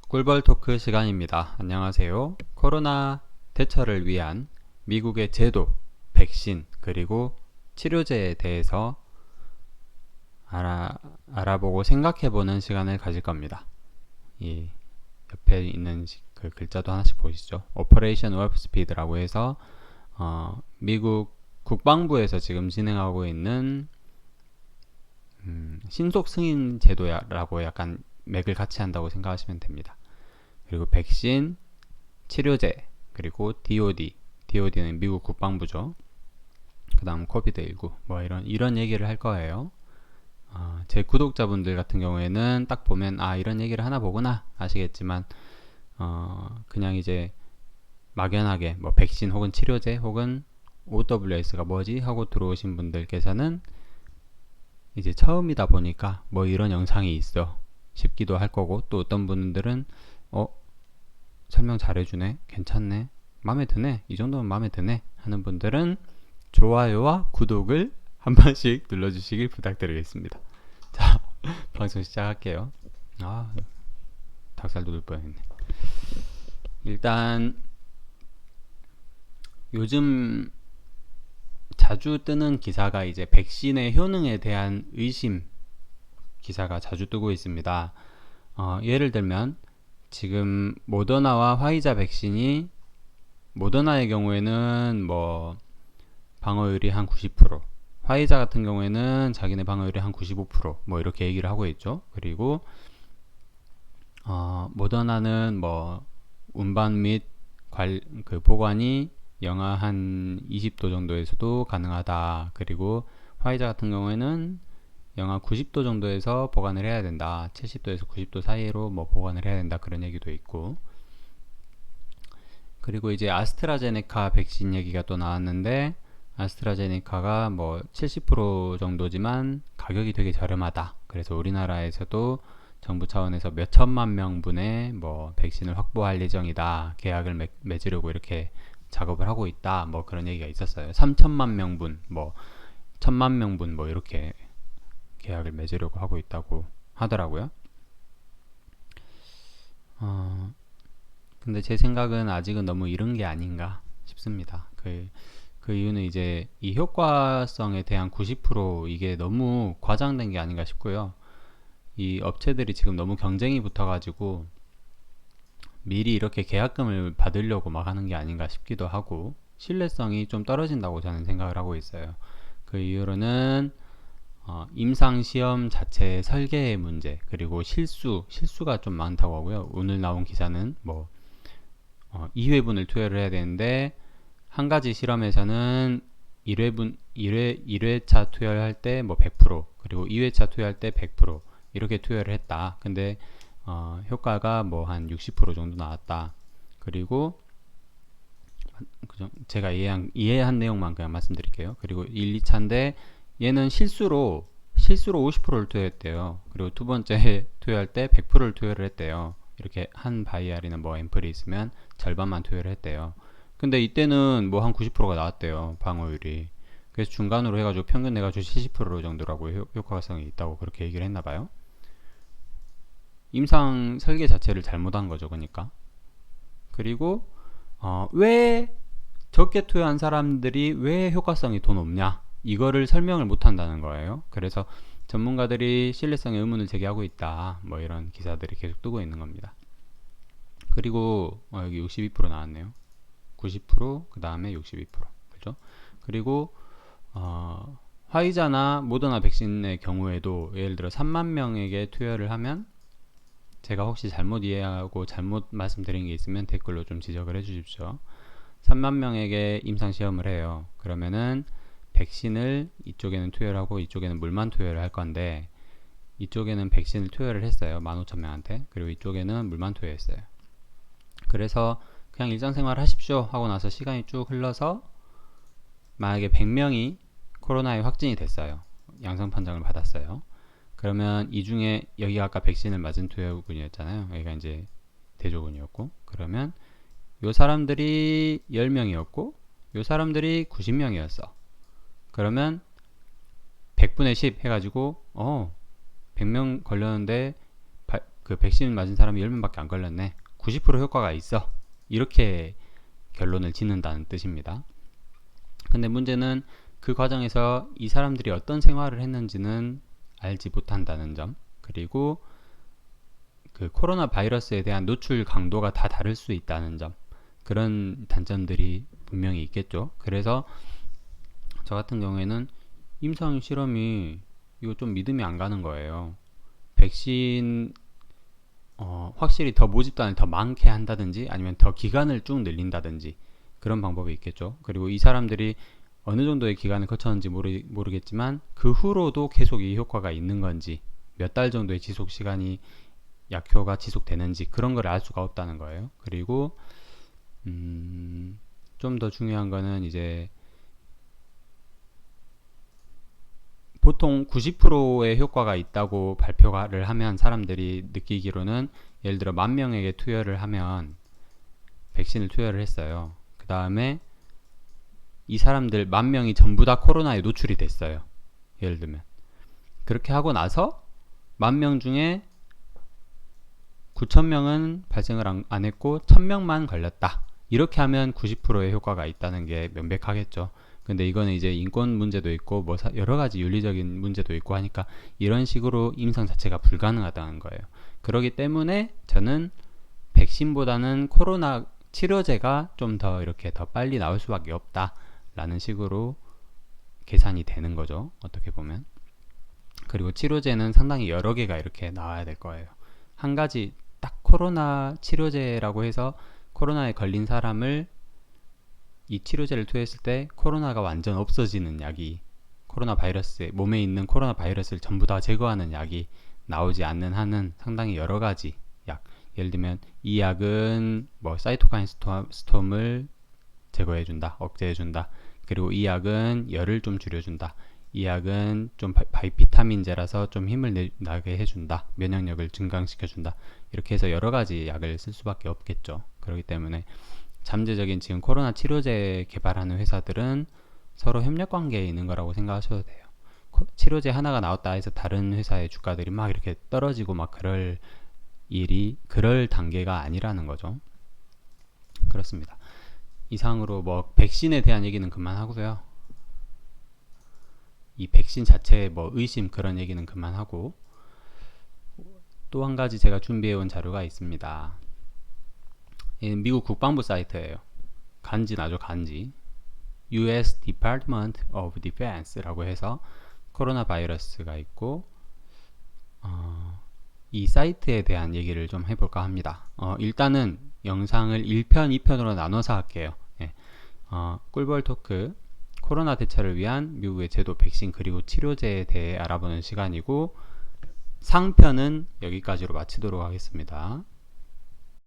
꿀벌 토크 시간입니다. 안녕하세요. 코로나 대처를 위한 미국의 제도, 백신, 그리고 치료제에 대해서 알아보고 생각해보는 시간을 가질 겁니다. 이 옆에 있는 그 글자도 하나씩 보시죠. Operation Warp Speed라고 해서 미국 국방부에서 지금 진행하고 있는 신속 승인 제도라고 약간 맥을 같이 한다고 생각하시면 됩니다. 그리고 백신, 치료제, 그리고 DOD는 미국 국방부죠. 그 다음 코비드19 뭐 이런 얘기를 할 거예요. 제 구독자분들 같은 경우에는 딱 보면 이런 얘기를 하나 보구나 아시겠지만 그냥 이제 막연하게 뭐 백신 혹은 치료제 혹은 OWS가 뭐지 하고 들어오신 분들께서는 이제 처음이다 보니까 뭐 이런 영상이 있어 싶기도 할 거고, 또 어떤 분들은 설명 잘해주네, 괜찮네, 마음에 드네, 이 정도면 마음에 드네 하는 분들은 좋아요와 구독을 한 번씩 눌러주시길 부탁드리겠습니다. 자, 방송 시작할게요. 닭살 돋을 뻔했네. 일단 요즘 자주 뜨는 기사가 이제 백신의 효능에 대한 의심 기사가 자주 뜨고 있습니다. 예를 들면 지금 모더나와 화이자 백신이, 모더나의 경우에는 뭐 방어율이 한 90%, 화이자 같은 경우에는 자기네 방어율이 한 95%뭐 이렇게 얘기를 하고 있죠. 그리고 모더나는 뭐 운반 및 그 보관이 영하 한 20도 정도에서도 가능하다. 그리고 화이자 같은 경우에는 영하 90도 정도에서 보관을 해야 된다. 70도에서 90도 사이로 뭐 보관을 해야 된다. 그런 얘기도 있고. 그리고 이제 아스트라제네카 백신 얘기가 또 나왔는데, 아스트라제네카가 뭐 70% 정도지만 가격이 되게 저렴하다. 그래서 우리나라에서도 정부 차원에서 몇 천만 명분의 뭐 백신을 확보할 예정이다. 계약을 맺으려고 이렇게 작업을 하고 있다. 뭐 그런 얘기가 있었어요. 3천만 명분, 뭐 1천만 명분 뭐 이렇게 계약을 맺으려고 하고 있다고 하더라고요. 근데 제 생각은 아직은 너무 이른 게 아닌가 싶습니다. 그 이유는 이제 이 효과성에 대한 90% 이게 너무 과장된 게 아닌가 싶고요. 이 업체들이 지금 너무 경쟁이 붙어가지고 미리 이렇게 계약금을 받으려고 막 하는 게 아닌가 싶기도 하고, 신뢰성이 좀 떨어진다고 저는 생각을 하고 있어요. 그 이유로는 임상시험 자체의 설계의 문제, 그리고 실수가 좀 많다고 하고요. 오늘 나온 기사는 뭐 2회분을 투여를 해야 되는데, 한 가지 실험에서는 1회차 투여를 할 때 뭐 100%, 그리고 2회차 투여할 때 100% 이렇게 투여를 했다. 근데 효과가 뭐 한 60% 정도 나왔다. 그리고 제가 이해한 내용만 그냥 말씀드릴게요. 그리고 1, 2차인데 얘는 실수로 50%를 투여했대요. 그리고 두 번째 투여할 때 100%를 투여를 했대요. 이렇게 한 바이알이나 뭐 앰플이 있으면 절반만 투여를 했대요. 근데 이때는 뭐 한 90%가 나왔대요, 방어율이. 그래서 중간으로 해가지고 평균 내가지고 70% 정도라고 효과성이 있다고 그렇게 얘기를 했나봐요. 임상 설계 자체를 잘못한 거죠, 그러니까. 그리고 왜 적게 투여한 사람들이 왜 효과성이 더 높냐, 이거를 설명을 못 한다는 거예요. 그래서 전문가들이 신뢰성에 의문을 제기하고 있다, 뭐 이런 기사들이 계속 뜨고 있는 겁니다. 그리고 여기 62% 나왔네요. 90%, 그 다음에 62%, 그죠? 그리고 화이자나 모더나 백신의 경우에도 예를 들어 3만 명에게 투여를 하면, 제가 혹시 잘못 이해하고 잘못 말씀드린 게 있으면 댓글로 좀 지적을 해주십시오. 3만 명에게 임상시험을 해요. 그러면은 백신을 이쪽에는 투여를 하고 이쪽에는 물만 투여를 할 건데, 이쪽에는 백신을 투여를 했어요. 15,000명한테. 그리고 이쪽에는 물만 투여했어요. 그래서 그냥 일상생활 하십시오 하고 나서 시간이 쭉 흘러서 만약에 100명이 코로나에 확진이 됐어요. 양성 판정을 받았어요. 그러면 이 중에, 여기가 아까 백신을 맞은 투여군이었잖아요. 여기가 이제 대조군이었고, 그러면 요 사람들이 10명이었고 요 사람들이 90명이었어. 그러면 100분의 10 해가지고 100명 걸렸는데 그 백신 맞은 사람이 10명밖에 안 걸렸네. 90% 효과가 있어. 이렇게 결론을 짓는다는 뜻입니다. 근데 문제는 그 과정에서 이 사람들이 어떤 생활을 했는지는 알지 못한다는 점, 그리고 그 코로나 바이러스에 대한 노출 강도가 다 다를 수 있다는 점, 그런 단점들이 분명히 있겠죠. 그래서 저 같은 경우에는 임상 실험이 이거 좀 믿음이 안 가는 거예요. 백신 확실히 더 모집단을 더 많게 한다든지 아니면 더 기간을 쭉 늘린다든지 그런 방법이 있겠죠. 그리고 이 사람들이 어느 정도의 기간을 거쳤는지 모르겠지만 그 후로도 계속 이 효과가 있는 건지, 몇 달 정도의 지속 시간이 약효가 지속되는지 그런 걸 알 수가 없다는 거예요. 그리고 좀 더 중요한 거는 이제 보통 90%의 효과가 있다고 발표를 하면 사람들이 느끼기로는, 예를 들어 10,000명에게 투여를 하면 백신을 투여를 했어요. 그 다음에 이 사람들 10,000명이 전부 다 코로나에 노출이 됐어요. 예를 들면 그렇게 하고 나서 10,000명 중에 9,000명은 발생을 안 했고 1,000명만 걸렸다. 이렇게 하면 90%의 효과가 있다는 게 명백하겠죠. 근데 이거는 이제 인권 문제도 있고 뭐 여러 가지 윤리적인 문제도 있고 하니까 이런 식으로 임상 자체가 불가능하다는 거예요. 그렇기 때문에 저는 백신보다는 코로나 치료제가 좀 더 이렇게 더 빨리 나올 수밖에 없다라는 식으로 계산이 되는 거죠. 어떻게 보면. 그리고 치료제는 상당히 여러 개가 이렇게 나와야 될 거예요. 한 가지 딱 코로나 치료제라고 해서 코로나에 걸린 사람을 이 치료제를 투여했을 때 코로나가 완전 없어지는 약이, 코로나 바이러스, 몸에 있는 코로나 바이러스를 전부 다 제거하는 약이 나오지 않는 한은 상당히 여러 가지 약, 예를 들면 이 약은 뭐 사이토카인 스톰을 제거해준다, 억제해준다. 그리고 이 약은 열을 좀 줄여준다. 이 약은 좀 비타민제라서 좀 힘을 나게 해준다. 면역력을 증강시켜준다. 이렇게 해서 여러 가지 약을 쓸 수밖에 없겠죠. 그렇기 때문에 잠재적인 지금 코로나 치료제 개발하는 회사들은 서로 협력 관계에 있는 거라고 생각하셔도 돼요. 치료제 하나가 나왔다 해서 다른 회사의 주가들이 막 이렇게 떨어지고 막 그럴 단계가 아니라는 거죠. 그렇습니다. 이상으로 뭐 백신에 대한 얘기는 그만하고요. 이 백신 자체의 뭐 의심 그런 얘기는 그만하고, 또 한 가지 제가 준비해 온 자료가 있습니다. 미국 국방부 사이트예요. 간지 나죠, 간지. US Department of Defense라고 해서 코로나 바이러스가 있고, 이 사이트에 대한 얘기를 좀 해볼까 합니다. 일단은 영상을 1편, 2편으로 나눠서 할게요. 예. 꿀벌 토크, 코로나 대처를 위한 미국의 제도, 백신 그리고 치료제에 대해 알아보는 시간이고, 상편은 여기까지로 마치도록 하겠습니다.